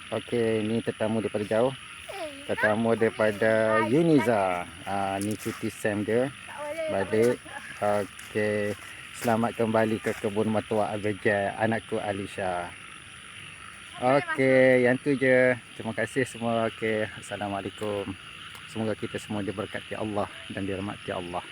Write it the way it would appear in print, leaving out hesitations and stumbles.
Okey, ni tetamu daripada jauh. Tetamu daripada Uniza. Ni cuti Sam dia balik. Okey, selamat kembali ke kebun mertua Abigail, anakku Alisha. Okey, yang tu je. Terima kasih semua. Okey, assalamualaikum. Semoga kita semua diberkati Allah dan dirahmati Allah.